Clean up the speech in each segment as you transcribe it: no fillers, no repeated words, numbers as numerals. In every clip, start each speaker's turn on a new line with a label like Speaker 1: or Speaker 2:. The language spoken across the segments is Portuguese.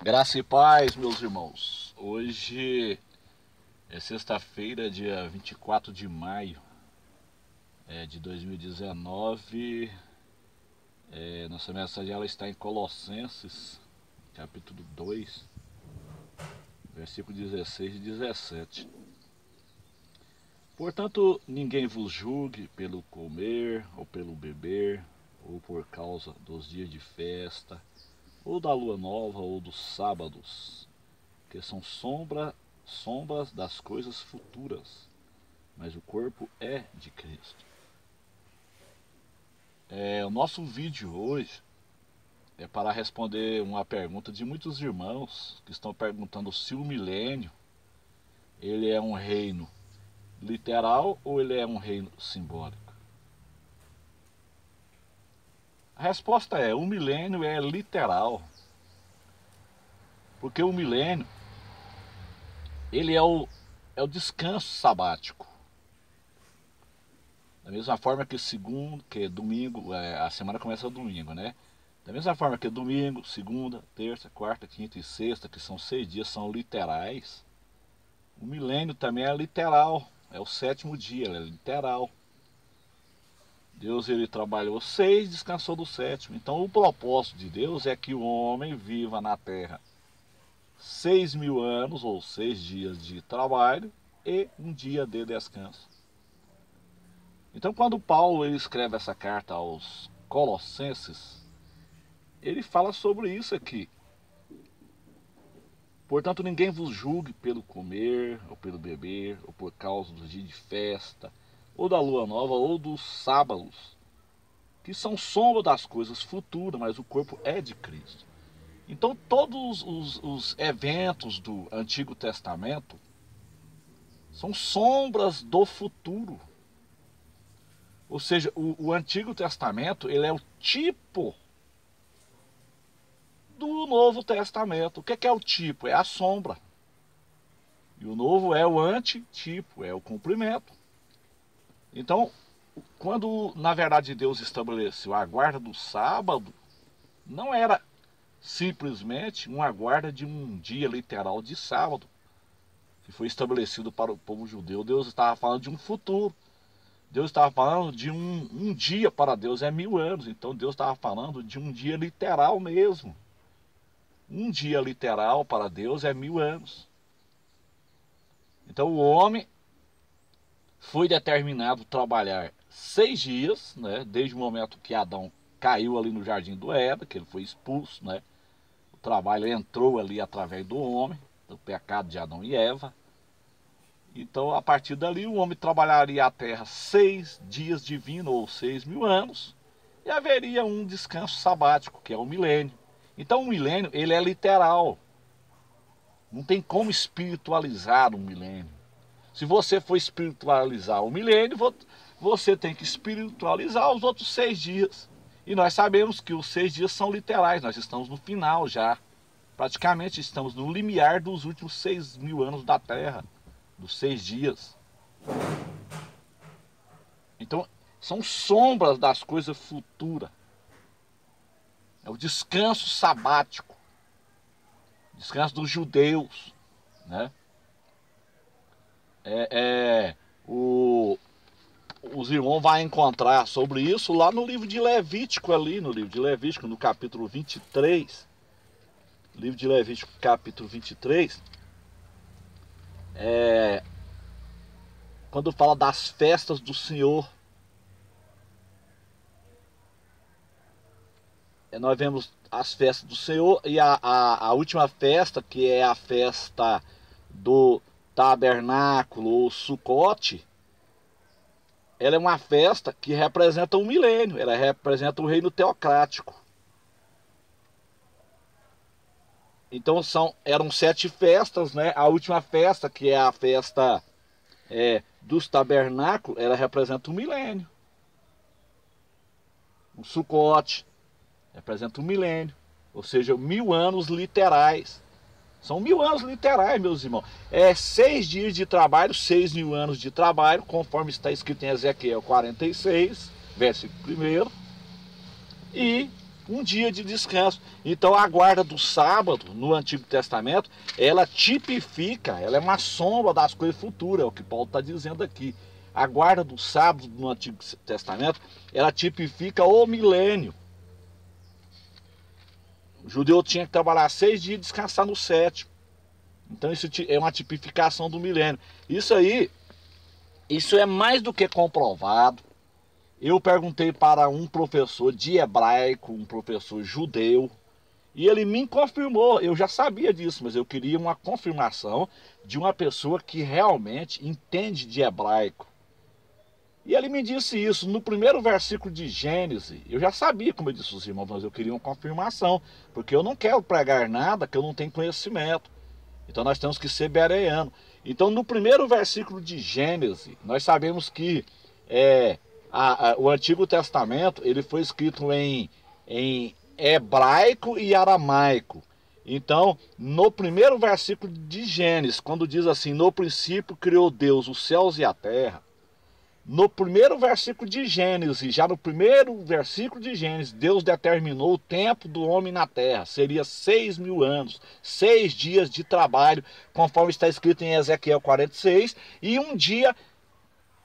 Speaker 1: Graça e paz, meus irmãos. Hoje é sexta-feira, dia 24 de maio de 2019. Nossa mensagem ela está em Colossenses, capítulo 2, versículo 16 e 17. Portanto, ninguém vos julgue pelo comer ou pelo beber, ou por causa dos dias de festa, ou da lua nova, ou dos sábados, que são sombras das coisas futuras, mas o corpo é de Cristo. O nosso vídeo hoje é para responder uma pergunta de muitos irmãos que estão perguntando se o milênio ele é um reino literal ou ele é um reino simbólico. A resposta é: o milênio é literal, porque o milênio ele é o descanso sabático. Da mesma forma que domingo, a semana começa domingo, né? Da mesma forma que domingo, segunda, terça, quarta, quinta e sexta, que são 6 dias, são literais, o milênio também é literal, é o 7º dia, ele é literal. Deus ele trabalhou 6, descansou do 7º. Então o propósito de Deus é que o homem viva na terra 6.000 anos, ou 6 dias de trabalho e um dia de descanso. Então quando Paulo ele escreve essa carta aos Colossenses, ele fala sobre isso aqui. Portanto, ninguém vos julgue pelo comer, ou pelo beber, ou por causa dos dias de festa, ou da lua nova, ou dos sábados, que são sombra das coisas futuras, mas o corpo é de Cristo. Então todos os eventos do Antigo Testamento são sombras do futuro. Ou seja, o Antigo Testamento ele é o tipo do Novo Testamento. O que é o tipo? É a sombra. E o Novo é o antitipo, é o cumprimento. Então, quando na verdade Deus estabeleceu a guarda do sábado, não era simplesmente uma guarda de um dia literal de sábado, que foi estabelecido para o povo judeu. Deus estava falando de um futuro. Deus estava falando de um dia para Deus é 1000 anos. Então Deus estava falando de um dia literal mesmo. Um dia literal para Deus é 1000 anos. Então o homem foi determinado trabalhar 6 dias, né, desde o momento que Adão caiu ali no jardim do Éden, que ele foi expulso, né? O trabalho entrou ali através do homem, do pecado de Adão e Eva. Então, a partir dali, o homem trabalharia a terra 6 dias divinos, ou 6.000 anos, e haveria um descanso sabático, que é o milênio. Então, o milênio, ele é literal. Não tem como espiritualizar o milênio. Se você for espiritualizar o milênio, você tem que espiritualizar os outros 6 dias. E nós sabemos que os 6 dias são literais, nós estamos no final já. Praticamente estamos no limiar dos últimos 6.000 anos da Terra, dos 6 dias. Então, são sombras das coisas futuras. É o descanso sabático, descanso dos judeus, né? Os irmãos vão encontrar sobre isso lá no livro de Levítico, no capítulo 23. Livro de Levítico, capítulo 23. Quando fala das festas do Senhor. Nós vemos as festas do Senhor e a última festa, que é a festa do tabernáculo ou Sucote, ela é uma festa que representa o milênio, ela representa o reino teocrático. Então eram 7 festas, né? A última festa, que é a festa dos tabernáculos, ela representa o milênio. O Sucote representa o milênio, ou seja, 1000 anos literais. São 1000 anos literais, meus irmãos. 6 dias de trabalho, 6.000 anos de trabalho, conforme está escrito em Ezequiel 46, versículo 1. E um dia de descanso. Então a guarda do sábado no Antigo Testamento, ela tipifica, ela é uma sombra das coisas futuras, é o que Paulo está dizendo aqui. A guarda do sábado no Antigo Testamento, ela tipifica o milênio. O judeu tinha que trabalhar 6 dias e descansar no 7º. Então isso é uma tipificação do milênio. Isso aí, isso é mais do que comprovado. Eu perguntei para um professor de hebraico, um professor judeu, e ele me confirmou. Eu já sabia disso, mas eu queria uma confirmação de uma pessoa que realmente entende de hebraico. E ele me disse isso no primeiro versículo de Gênesis. Eu já sabia, como eu disse aos irmãos, mas eu queria uma confirmação, porque eu não quero pregar nada que eu não tenho conhecimento. Então nós temos que ser bereano. Então no primeiro versículo de Gênesis, nós sabemos que o Antigo Testamento ele foi escrito em hebraico e aramaico. Então, no primeiro versículo de Gênesis, quando diz assim, no princípio criou Deus os céus e a terra, no primeiro versículo de Gênesis, já no primeiro versículo de Gênesis, Deus determinou o tempo do homem na terra. Seria 6.000 anos, 6 dias de trabalho, conforme está escrito em Ezequiel 46, e um dia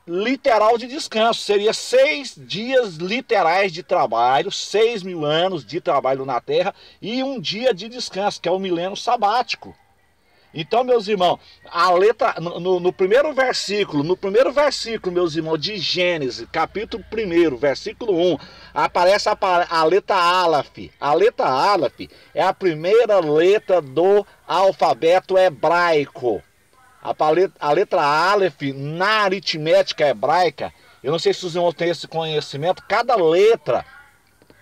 Speaker 1: literal de descanso. Seria 6 dias literais de trabalho, 6.000 anos de trabalho na terra, e um dia de descanso, que é o milênio sabático. Então, meus irmãos, a letra no primeiro versículo, meus irmãos, de Gênesis, capítulo 1, versículo 1, aparece a letra Aleph. A letra Aleph é a primeira letra do alfabeto hebraico. A letra Aleph, na aritmética hebraica, eu não sei se os irmãos têm esse conhecimento, cada letra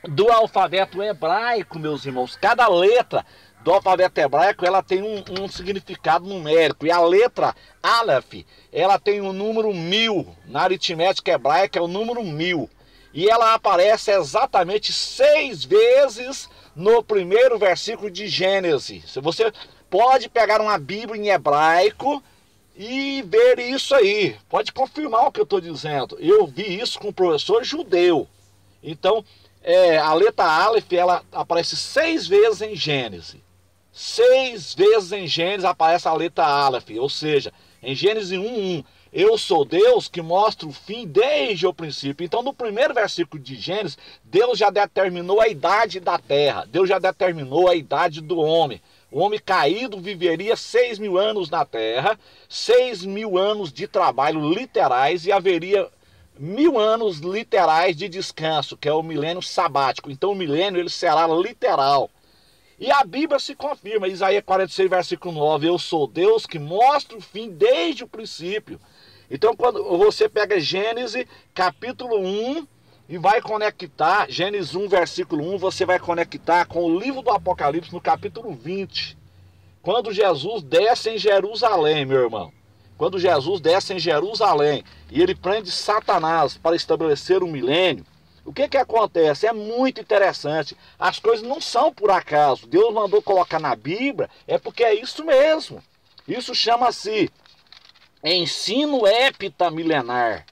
Speaker 1: do alfabeto hebraico, meus irmãos, cada letra do alfabeto hebraico, ela tem um significado numérico. E a letra Aleph, ela tem o número 1000. Na aritmética hebraica é o número 1000. E ela aparece exatamente 6 vezes no primeiro versículo de Gênesis. Você pode pegar uma Bíblia em hebraico e ver isso aí. Pode confirmar o que eu estou dizendo. Eu vi isso com um professor judeu. Então, a letra Aleph, ela aparece 6 vezes em Gênesis. 6 vezes em Gênesis aparece a letra Aleph, ou seja, em Gênesis 1:1, eu sou Deus que mostra o fim desde o princípio. Então no primeiro versículo de Gênesis, Deus já determinou a idade da terra, Deus já determinou a idade do homem. O homem caído viveria 6.000 anos na terra, 6.000 anos de trabalho literais, e haveria 1.000 anos literais de descanso, que é o milênio sabático. Então o milênio ele será literal. E a Bíblia se confirma, Isaías 46, versículo 9, eu sou Deus que mostra o fim desde o princípio. Então quando você pega Gênesis capítulo 1 e vai conectar, Gênesis 1, versículo 1, você vai conectar com o livro do Apocalipse no capítulo 20. Quando Jesus desce em Jerusalém, meu irmão. Quando Jesus desce em Jerusalém e ele prende Satanás para estabelecer o milênio, o que acontece? É muito interessante. As coisas não são por acaso. Deus mandou colocar na Bíblia, é porque é isso mesmo. Isso chama-se ensino heptamilenar.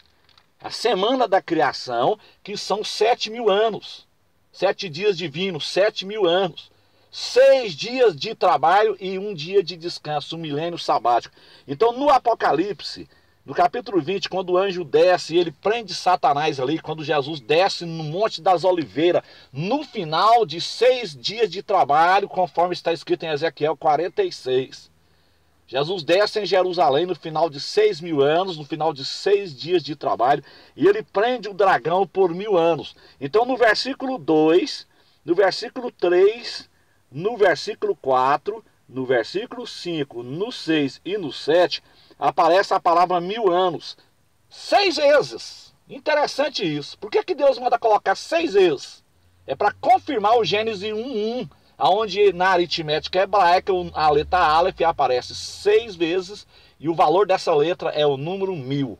Speaker 1: A semana da criação, que são 7.000 anos. 7 dias divinos, 7.000 anos. 6 dias de trabalho e um dia de descanso, um milênio sabático. Então no Apocalipse, no capítulo 20, quando o anjo desce e ele prende Satanás ali, quando Jesus desce no Monte das Oliveiras, no final de 6 dias de trabalho, conforme está escrito em Ezequiel 46. Jesus desce em Jerusalém no final de 6.000 anos, no final de 6 dias de trabalho, e ele prende o dragão por 1.000 anos. Então no versículo 2, no versículo 3, no versículo 4, no versículo 5, no 6 e no 7, aparece a palavra 1.000 anos. 6 vezes. Interessante isso. Por que Deus manda colocar 6 vezes? É para confirmar o Gênesis 1:1, onde na aritmética hebraica a letra Aleph aparece 6 vezes e o valor dessa letra é o número 1000.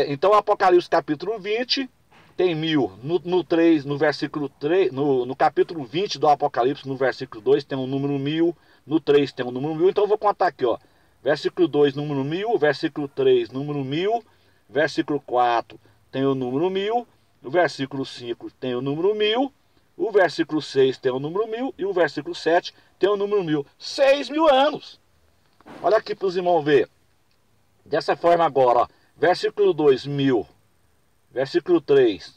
Speaker 1: Então Apocalipse capítulo 20 tem 1000. No 3, no versículo 3, no capítulo 20 do Apocalipse, no versículo 2 tem o número 1000, no 3 tem o número 1000. Então eu vou contar aqui, ó. Versículo 2, número 1000, versículo 3, número 1000, versículo 4 tem o número 1000, no versículo 5 tem o número 1000, O versículo 6 tem o número 1000 e o versículo 7 tem o número 1000. 6.000 anos. Olha aqui para os irmãos ver. Dessa forma agora, ó. Versículo 2, 1000. Versículo 3,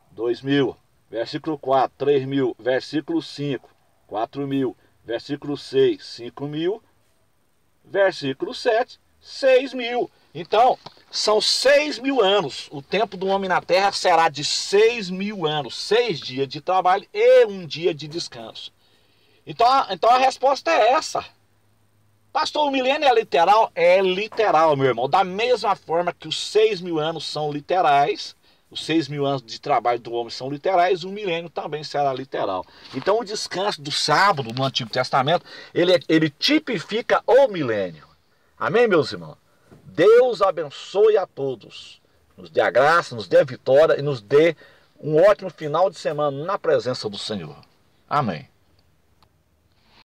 Speaker 1: 2000. Versículo 4, 3000. Versículo 5, 4000. Versículo 6, 5000. Versículo 7, 6.000. Então, são 6.000 anos. O tempo do homem na terra será de 6.000 anos. 6 dias de trabalho e 1 dia de descanso. Então a resposta é essa. Pastor, o milênio é literal? É literal, meu irmão. Da mesma forma que os 6.000 anos são literais, os 6.000 anos de trabalho do homem são literais, o milênio também será literal. Então o descanso do sábado no Antigo Testamento, ele tipifica o milênio. Amém, meus irmãos? Deus abençoe a todos. Nos dê a graça, nos dê a vitória e nos dê um ótimo final de semana na presença do Senhor. Amém.